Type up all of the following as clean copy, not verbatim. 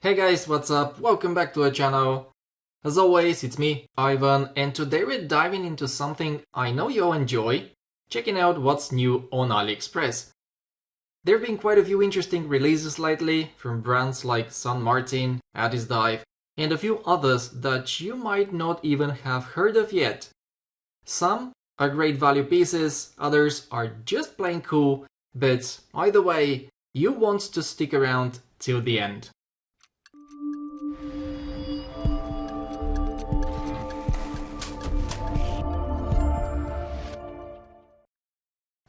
Hey guys, what's up? Welcome back to the channel. As always, it's me, Ivan, and today we're diving into something I know you all enjoy, checking out what's new on Aliexpress. There have been quite a few interesting releases lately from brands like St. Martin, Addis Dive, and a few others that you might not even have heard of yet. Some are great value pieces, others are just plain cool, but either way, you want to stick around till the end.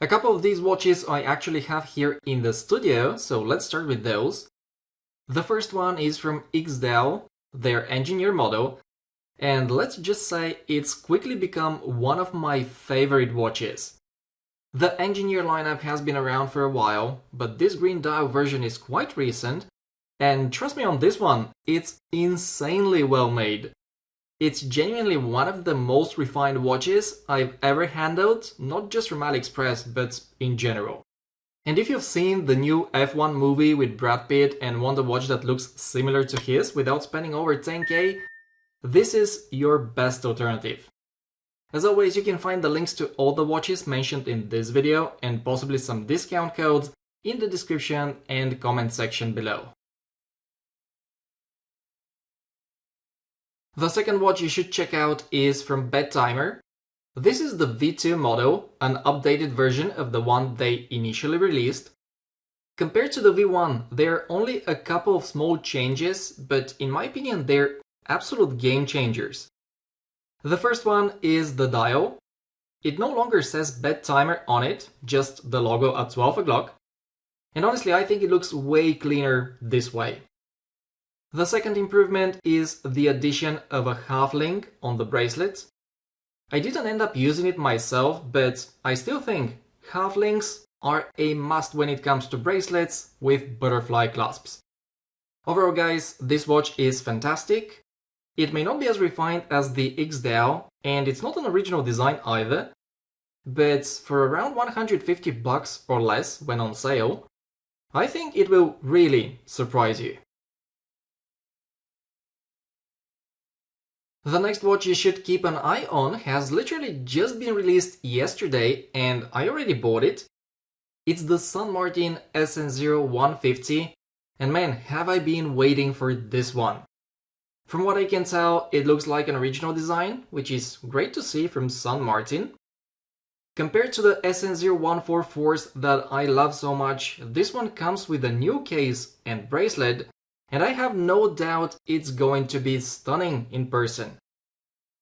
A couple of these watches I actually have here in the studio, so let's start with those. The first one is from Exal, their engineer model, and let's just say it's quickly become one of my favorite watches. The engineer lineup has been around for a while, but this green dial version is quite recent, and trust me on this one, it's insanely well made. It's genuinely one of the most refined watches I've ever handled, not just from Aliexpress, but in general. And if you've seen the new F1 movie with Brad Pitt and want a watch that looks similar to his without spending over 10k, this is your best alternative. As always, you can find the links to all the watches mentioned in this video and possibly some discount codes in the description and comment section below. The second watch you should check out is from Bedtimer. This is the V2 model, an updated version of the one they initially released. Compared to the V1, there are only a couple of small changes, but in my opinion they're absolute game changers. The first one is the dial. It no longer says Bedtimer on it, just the logo at 12 o'clock. And honestly, I think it looks way cleaner this way. The second improvement is the addition of a half link on the bracelet. I didn't end up using it myself, but I still think half links are a must when it comes to bracelets with butterfly clasps. Overall guys, this watch is fantastic. It may not be as refined as the Exal, and it's not an original design either, but for around $150 or less when on sale, I think it will really surprise you. The next watch you should keep an eye on has literally just been released yesterday and I already bought it. It's the St. Martin SN0150, and man, have I been waiting for this one. From what I can tell, it looks like an original design, which is great to see from St. Martin. Compared to the SN0144s that I love so much, this one comes with a new case and bracelet, and I have no doubt it's going to be stunning in person.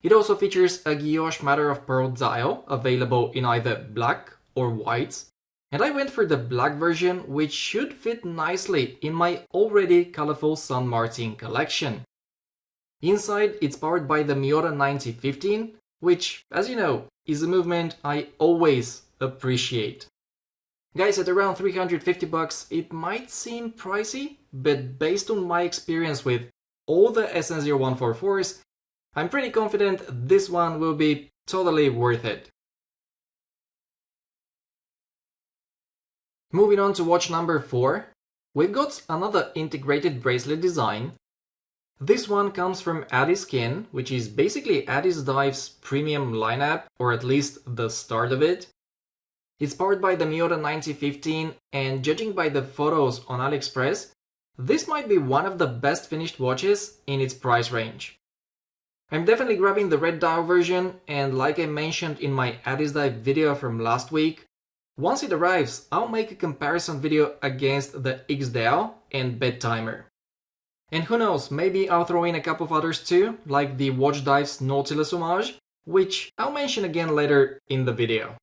It also features a guilloche mother of pearl dial, available in either black or white, and I went for the black version, which should fit nicely in my already colorful St. Martin collection. Inside, it's powered by the Miota 9015, which, as you know, is a movement I always appreciate. Guys, at around $350, it might seem pricey, but based on my experience with all the SN0144s, I'm pretty confident this one will be totally worth it. Moving on to watch number 4, we've got another integrated bracelet design. This one comes from Addis Skin, which is basically Addis Dive's premium lineup, or at least the start of it. It's powered by the Miota 9015, and judging by the photos on Aliexpress, this might be one of the best finished watches in its price range. I'm definitely grabbing the red dial version, and like I mentioned in my Addis Dive video from last week, once it arrives, I'll make a comparison video against the Exal and Bedtimer. And who knows, maybe I'll throw in a couple of others too, like the Watchdives Nautilus homage, which I'll mention again later in the video.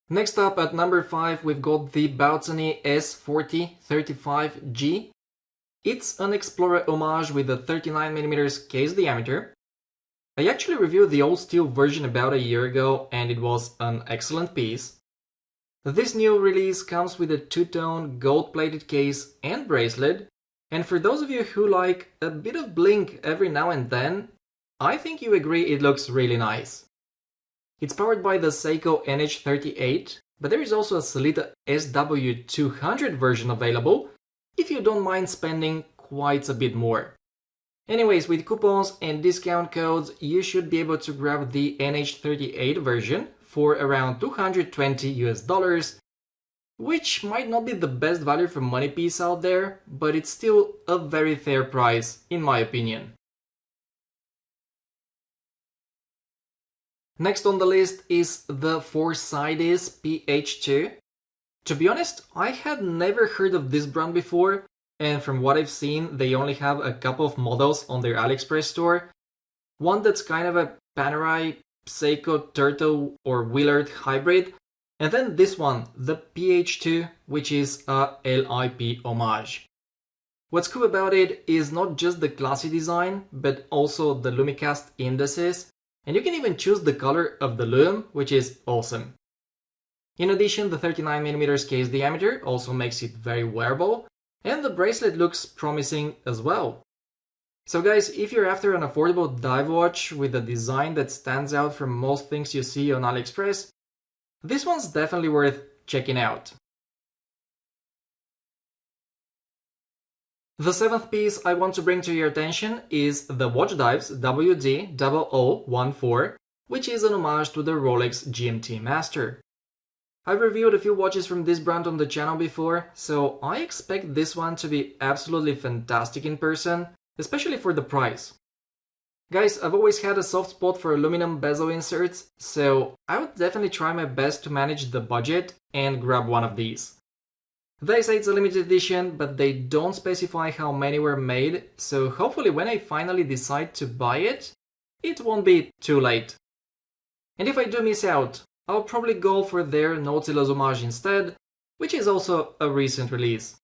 Next up at number 5, we've got the Baltany S4035G. It's an Explorer homage with a 39mm case diameter. I actually reviewed the old steel version about a year ago and it was an excellent piece. This new release comes with a two-tone gold-plated case and bracelet, and for those of you who like a bit of blink every now and then, I think you agree it looks really nice. It's powered by the Seiko NH38, but there is also a Sellita SW200 version available if you don't mind spending quite a bit more. Anyways, with coupons and discount codes, you should be able to grab the NH38 version for around $220 US, which might not be the best value for money piece out there, but it's still a very fair price in my opinion. Next on the list is the Side PH2. To be honest, I had never heard of this brand before, and from what I've seen, they only have a couple of models on their Aliexpress store. One that's kind of a Panerai, Seiko, Turtle or Willard hybrid, and then this one, the PH2, which is a LIP homage. What's cool about it is not just the classy design, but also the Lumicast indices, and you can even choose the color of the lume, which is awesome. In addition, the 39mm case diameter also makes it very wearable, and the bracelet looks promising as well. So guys, if you're after an affordable dive watch with a design that stands out from most things you see on AliExpress, this one's definitely worth checking out. The seventh piece I want to bring to your attention is the Watchdives WD0014, which is an homage to the Rolex GMT Master. I've reviewed a few watches from this brand on the channel before, so I expect this one to be absolutely fantastic in person, especially for the price. Guys, I've always had a soft spot for aluminum bezel inserts, so I would definitely try my best to manage the budget and grab one of these. They say it's a limited edition, but they don't specify how many were made, so hopefully when I finally decide to buy it, it won't be too late. And if I do miss out, I'll probably go for their Nautilus homage instead, which is also a recent release.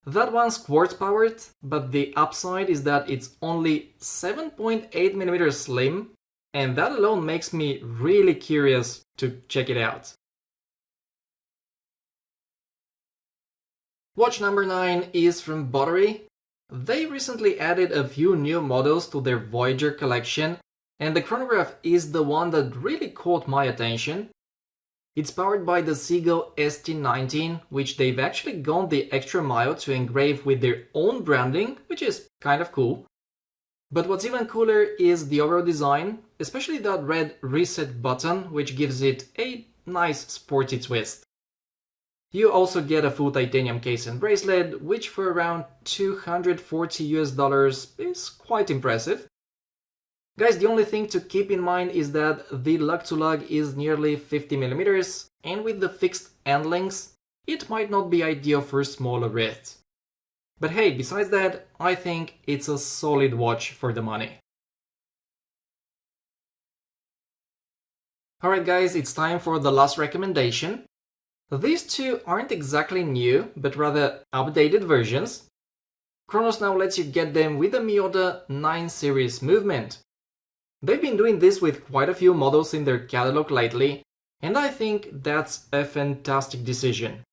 That one's quartz powered, but the upside is that it's only 7.8mm slim, and that alone makes me really curious to check it out. Watch number 9 is from Boderry. They recently added a few new models to their Voyager collection, and the chronograph is the one that really caught my attention. It's powered by the Seagull ST19, which they've actually gone the extra mile to engrave with their own branding, which is kind of cool. But what's even cooler is the overall design, especially that red reset button, which gives it a nice sporty twist. You also get a full titanium case and bracelet, which for around $240 US is quite impressive. Guys, the only thing to keep in mind is that the lug-to-lug is nearly 50mm, and with the fixed end links, it might not be ideal for smaller wrists. But hey, besides that, I think it's a solid watch for the money. Alright guys, it's time for the last recommendation. These two aren't exactly new, but rather updated versions. Kronos now lets you get them with the Miyota 9 series movement. They've been doing this with quite a few models in their catalog lately, and I think that's a fantastic decision.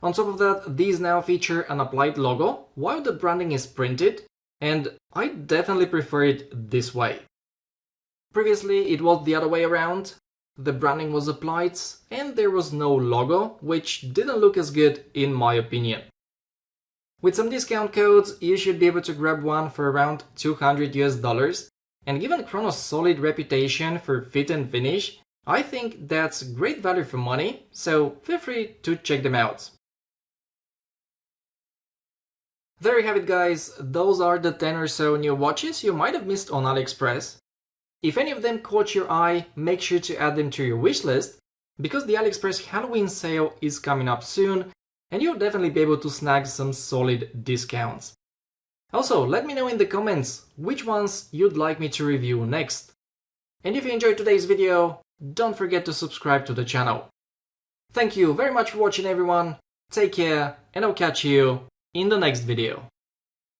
On top of that, these now feature an applied logo, while the branding is printed, and I definitely prefer it this way. Previously, it was the other way around. The branding was applied, and there was no logo, which didn't look as good in my opinion. With some discount codes, you should be able to grab one for around $200 US, and given Kronos' solid reputation for fit and finish, I think that's great value for money, so feel free to check them out. There you have it guys, those are the 10 or so new watches you might have missed on AliExpress. If any of them caught your eye, make sure to add them to your wishlist, because the AliExpress Halloween sale is coming up soon, and you'll definitely be able to snag some solid discounts. Also, let me know in the comments which ones you'd like me to review next. And if you enjoyed today's video, don't forget to subscribe to the channel. Thank you very much for watching everyone, take care, and I'll catch you in the next video.